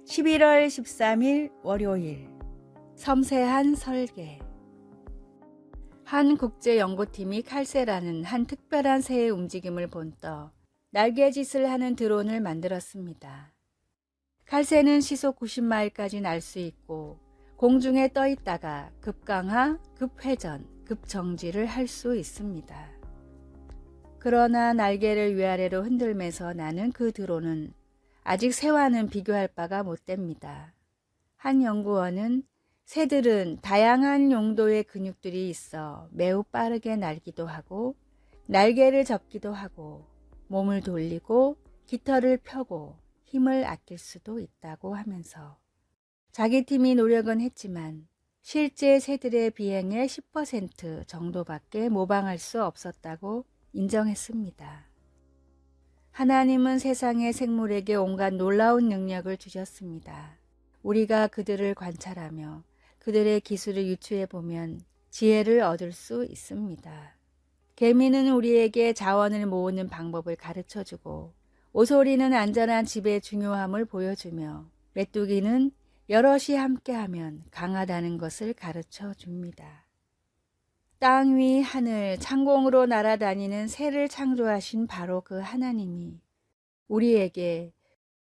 11월 13일 월요일 섬세한 설계. 한 국제연구팀이 칼세라는 한 특별한 새의 움직임을 본떠 날개짓을 하는 드론을 만들었습니다. 칼세는 시속 90마일까지 날 수 있고 공중에 떠 있다가 급강하, 급회전, 급정지를 할 수 있습니다. 그러나 날개를 위아래로 흔들면서 나는 그 드론은 아직 새와는 비교할 바가 못됩니다. 한 연구원은 새들은 다양한 용도의 근육들이 있어 매우 빠르게 날기도 하고 날개를 접기도 하고 몸을 돌리고 깃털을 펴고 힘을 아낄 수도 있다고 하면서 자기 팀이 노력은 했지만 실제 새들의 비행의 10% 정도밖에 모방할 수 없었다고 인정했습니다. 하나님은 세상의 생물에게 온갖 놀라운 능력을 주셨습니다. 우리가 그들을 관찰하며 그들의 기술을 유추해 보면 지혜를 얻을 수 있습니다. 개미는 우리에게 자원을 모으는 방법을 가르쳐주고 오소리는 안전한 집의 중요함을 보여주며 메뚜기는 여럿이 함께하면 강하다는 것을 가르쳐 줍니다. 땅 위 하늘 창공으로 날아다니는 새를 창조하신 바로 그 하나님이 우리에게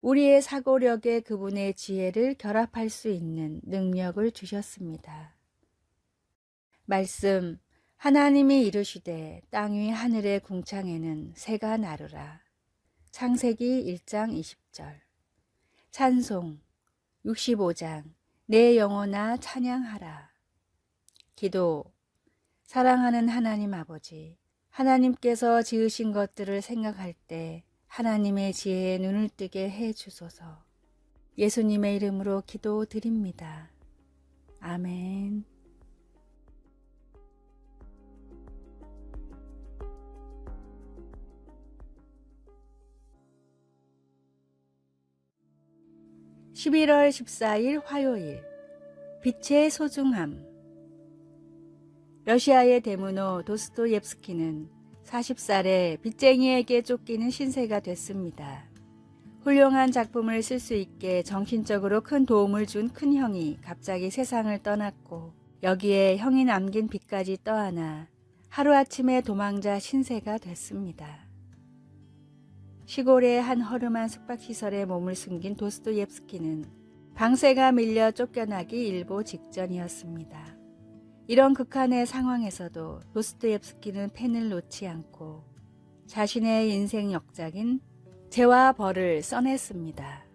우리의 사고력에 그분의 지혜를 결합할 수 있는 능력을 주셨습니다. 말씀, 하나님이 이르시되 땅 위 하늘의 궁창에는 새가 나르라. 창세기 1장 20절. 찬송 65장 내 영혼아 찬양하라. 기도. 사랑하는 하나님 아버지, 하나님께서 지으신 것들을 생각할 때 하나님의 지혜에 눈을 뜨게 해 주소서. 예수님의 이름으로 기도드립니다. 아멘. (11월 14일) 화요일. 빛의 소중함. 러시아의 대문호 도스토옙스키는 40살에 빚쟁이에게 쫓기는 신세가 됐습니다. 훌륭한 작품을 쓸 수 있게 정신적으로 큰 도움을 준 큰형이 갑자기 세상을 떠났고 여기에 형이 남긴 빚까지 떠안아 하루아침에 도망자 신세가 됐습니다. 시골의 한 허름한 숙박시설에 몸을 숨긴 도스토옙스키는 방세가 밀려 쫓겨나기 일보 직전이었습니다. 이런 극한의 상황에서도 도스토옙스키는 펜을 놓지 않고 자신의 인생 역작인 죄와 벌을 써냈습니다.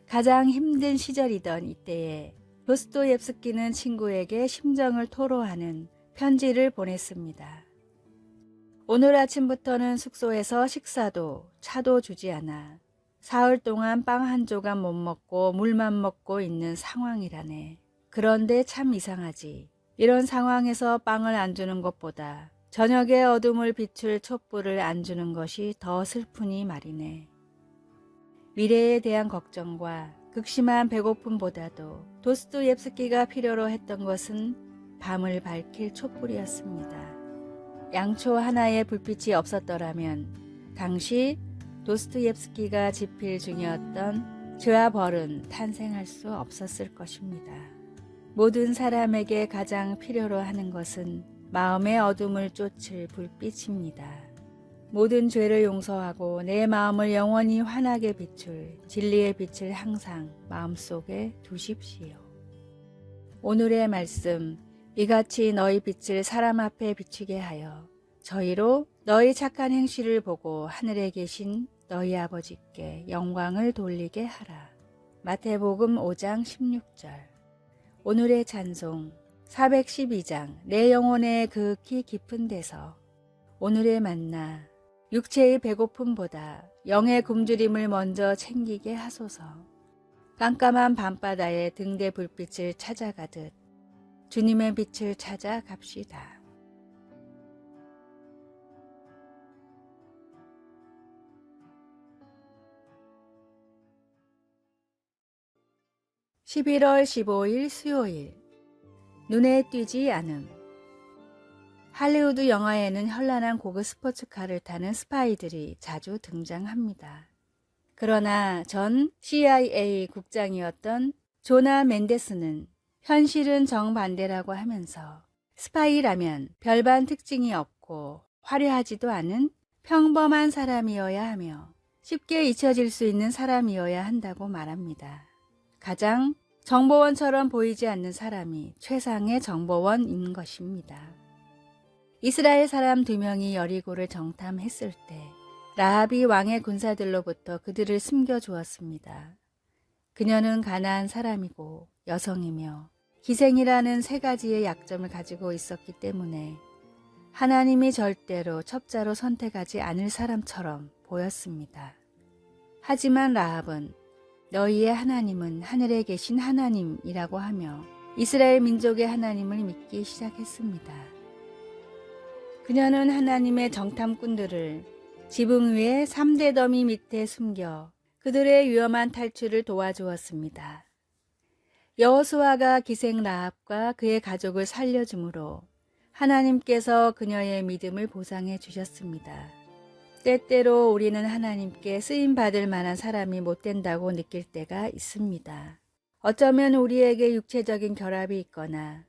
가장 힘든 시절이던 이때에 도스토옙스키는 친구에게 심정을 토로하는 편지를 보냈습니다. 오늘 아침부터는 숙소에서 식사도 차도 주지 않아 사흘 동안 빵 한 조각 못 먹고 물만 먹고 있는 상황이라네. 그런데 참 이상하지. 이런 상황에서 빵을 안 주는 것보다 저녁의 어둠을 비출 촛불을 안 주는 것이 더 슬프니 말이네. 미래에 대한 걱정과 극심한 배고픔보다도 도스토옙스키가 필요로 했던 것은 밤을 밝힐 촛불이었습니다. 양초 하나의 불빛이 없었더라면 당시 도스토옙스키가 집필 중이었던 죄와 벌은 탄생할 수 없었을 것입니다. 모든 사람에게 가장 필요로 하는 것은 마음의 어둠을 쫓을 불빛입니다. 모든 죄를 용서하고 내 마음을 영원히 환하게 비출 진리의 빛을 항상 마음속에 두십시오. 오늘의 말씀, 이같이 너희 빛을 사람 앞에 비추게 하여 저희로 너희 착한 행실을 보고 하늘에 계신 너희 아버지께 영광을 돌리게 하라. 마태복음 5장 16절. 오늘의 찬송 412장 내 영혼의 극히 깊은 데서. 오늘의 만나 육체의 배고픔보다 영의 굶주림을 먼저 챙기게 하소서. 깜깜한 밤바다에 등대 불빛을 찾아가듯 주님의 빛을 찾아갑시다. (11월 15일) 수요일. 눈에 띄지 않음. 할리우드 영화에는 현란한 고급 스포츠카를 타는 스파이들이 자주 등장합니다. 그러나 전 CIA 국장이었던 조나 멘데스는 현실은 정반대라고 하면서 스파이라면 별반 특징이 없고 화려하지도 않은 평범한 사람이어야 하며 쉽게 잊혀질 수 있는 사람이어야 한다고 말합니다. 가장 정보원처럼 보이지 않는 사람이 최상의 정보원인 것입니다. 이스라엘 사람 2명이 여리고를 정탐했을 때 라합이 왕의 군사들로부터 그들을 숨겨주었습니다. 그녀는 가나안 사람이고 여성이며 기생이라는 3가지의 약점을 가지고 있었기 때문에 하나님이 절대로 첩자로 선택하지 않을 사람처럼 보였습니다. 하지만 라합은 너희의 하나님은 하늘에 계신 하나님이라고 하며 이스라엘 민족의 하나님을 믿기 시작했습니다. 그녀는 하나님의 정탐꾼들을 지붕 위에 3대 더미 밑에 숨겨 그들의 위험한 탈출을 도와주었습니다. 여호수아가 기생 라합과 그의 가족을 살려주므로 하나님께서 그녀의 믿음을 보상해 주셨습니다. 때때로 우리는 하나님께 쓰임받을 만한 사람이 못 된다고 느낄 때가 있습니다. 어쩌면 우리에게 육체적인 결합이 있거나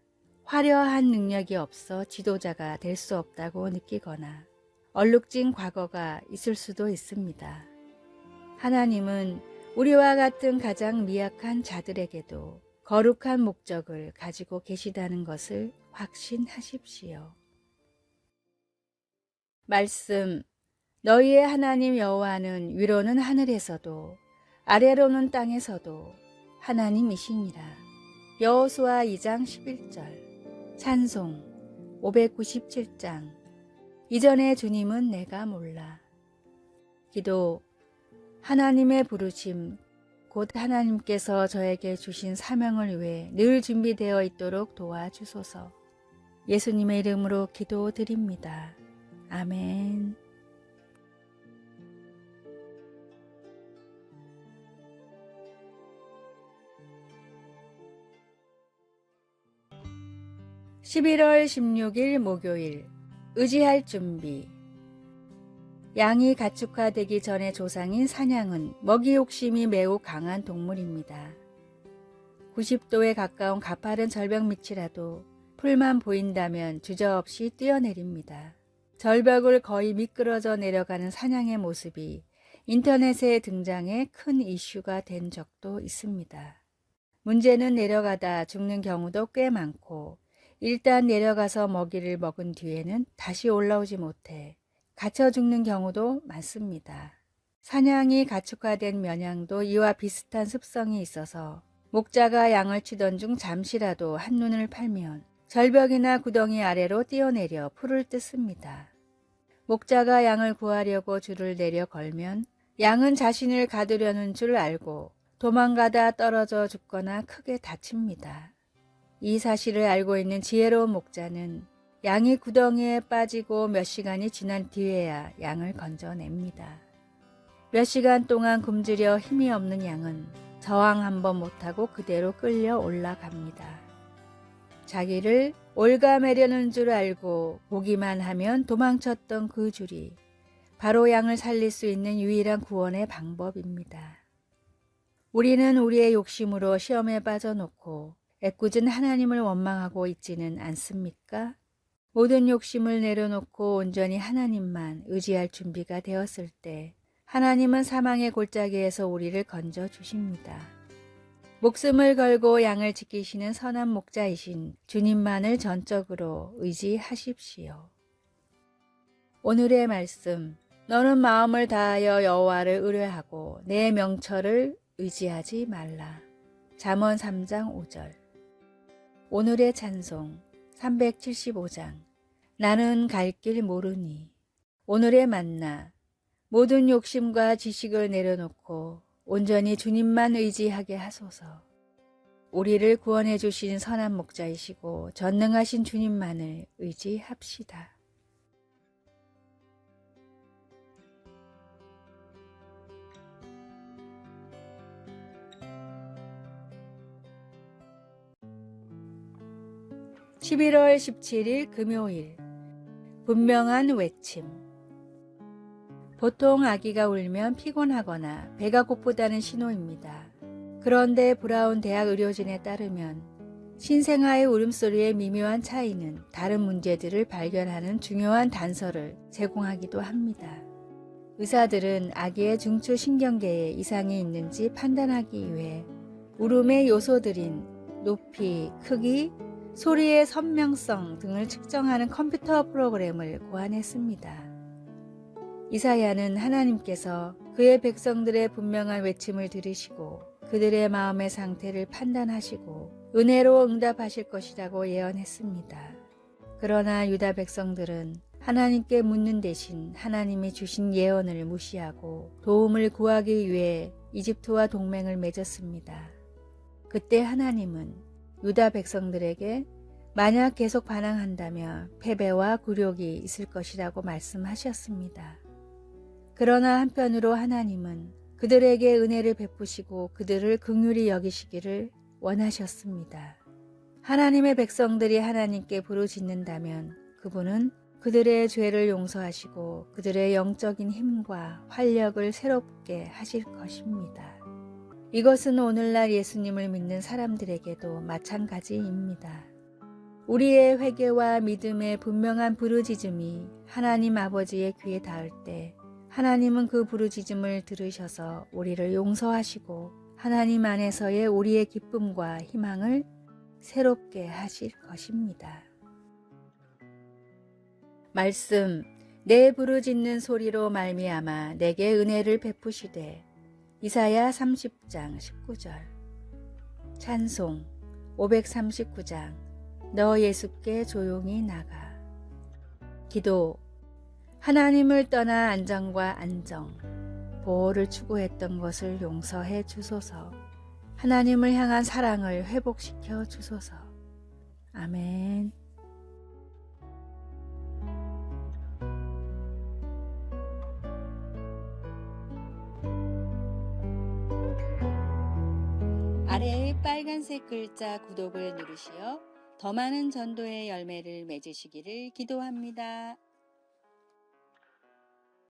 화려한 능력이 없어 지도자가 될 수 없다고 느끼거나 얼룩진 과거가 있을 수도 있습니다. 하나님은 우리와 같은 가장 미약한 자들에게도 거룩한 목적을 가지고 계시다는 것을 확신하십시오. 말씀. 너희의 하나님 여호와는 위로는 하늘에서도 아래로는 땅에서도 하나님이시니라. 여호수아 2장 11절. 찬송 597장. 이전의 주님은 내가 몰라. 기도. 하나님의 부르심, 곧 하나님께서 저에게 주신 사명을 위해 늘 준비되어 있도록 도와주소서. 예수님의 이름으로 기도드립니다. 아멘. (11월 16일) 목요일. 의지할 준비. 양이 가축화되기 전의 조상인 사냥은 먹이 욕심이 매우 강한 동물입니다. 90도에 가까운 가파른 절벽 밑이라도 풀만 보인다면 주저없이 뛰어내립니다. 절벽을 거의 미끄러져 내려가는 사냥의 모습이 인터넷에 등장해 큰 이슈가 된 적도 있습니다. 문제는 내려가다 죽는 경우도 꽤 많고 일단 내려가서 먹이를 먹은 뒤에는 다시 올라오지 못해 갇혀 죽는 경우도 많습니다. 사냥이 가축화된 면양도 이와 비슷한 습성이 있어서 목자가 양을 치던 중 잠시라도 한눈을 팔면 절벽이나 구덩이 아래로 뛰어내려 풀을 뜯습니다. 목자가 양을 구하려고 줄을 내려 걸면 양은 자신을 가두려는 줄 알고 도망가다 떨어져 죽거나 크게 다칩니다. 이 사실을 알고 있는 지혜로운 목자는 양이 구덩이에 빠지고 몇 시간이 지난 뒤에야 양을 건져냅니다. 몇 시간 동안 굶주려 힘이 없는 양은 저항 한번 못하고 그대로 끌려 올라갑니다. 자기를 올가매려는 줄 알고 보기만 하면 도망쳤던 그 줄이 바로 양을 살릴 수 있는 유일한 구원의 방법입니다. 우리는 우리의 욕심으로 시험에 빠져놓고 애꿎은 하나님을 원망하고 있지는 않습니까? 모든 욕심을 내려놓고 온전히 하나님만 의지할 준비가 되었을 때 하나님은 사망의 골짜기에서 우리를 건져 주십니다. 목숨을 걸고 양을 지키시는 선한 목자이신 주님만을 전적으로 의지하십시오. 오늘의 말씀. 너는 마음을 다하여 여호와를 의뢰하고 내 명철을 의지하지 말라. 잠언 3장 5절. 오늘의 찬송 375장. 나는 갈 길 모르니. 오늘의 만나. 모든 욕심과 지식을 내려놓고 온전히 주님만 의지하게 하소서. 우리를 구원해 주신 선한 목자이시고 전능하신 주님만을 의지합시다. (11월 17일) 금요일. 분명한 외침. 보통 아기가 울면 피곤하거나 배가 고프다는 신호입니다. 그런데 브라운 대학 의료진에 따르면 신생아의 울음소리의 미묘한 차이는 다른 문제들을 발견하는 중요한 단서를 제공하기도 합니다. 의사들은 아기의 중추신경계에 이상이 있는지 판단하기 위해 울음의 요소들인 높이, 크기, 소리의 선명성 등을 측정하는 컴퓨터 프로그램을 고안했습니다. 이사야는 하나님께서 그의 백성들의 분명한 외침을 들으시고 그들의 마음의 상태를 판단하시고 은혜로 응답하실 것이라고 예언했습니다. 그러나 유다 백성들은 하나님께 묻는 대신 하나님이 주신 예언을 무시하고 도움을 구하기 위해 이집트와 동맹을 맺었습니다. 그때 하나님은 유다 백성들에게 만약 계속 반항한다면 패배와 굴욕이 있을 것이라고 말씀하셨습니다. 그러나 한편으로 하나님은 그들에게 은혜를 베푸시고 그들을 긍휼히 여기시기를 원하셨습니다. 하나님의 백성들이 하나님께 부르짖는다면 그분은 그들의 죄를 용서하시고 그들의 영적인 힘과 활력을 새롭게 하실 것입니다. 이것은 오늘날 예수님을 믿는 사람들에게도 마찬가지입니다. 우리의 회개와 믿음의 분명한 부르짖음이 하나님 아버지의 귀에 닿을 때 하나님은 그 부르짖음을 들으셔서 우리를 용서하시고 하나님 안에서의 우리의 기쁨과 희망을 새롭게 하실 것입니다. 말씀, 내 부르짖는 소리로 말미암아 내게 은혜를 베푸시되. 이사야 30장 19절. 찬송 539장 너 예수께 조용히 나가. 기도, 하나님을 떠나 안정과 안정, 보호를 추구했던 것을 용서해 주소서. 하나님을 향한 사랑을 회복시켜 주소서. 아멘. 아래의 빨간색 글자 구독을 누르시어 더 많은 전도의 열매를 맺으시기를 기도합니다.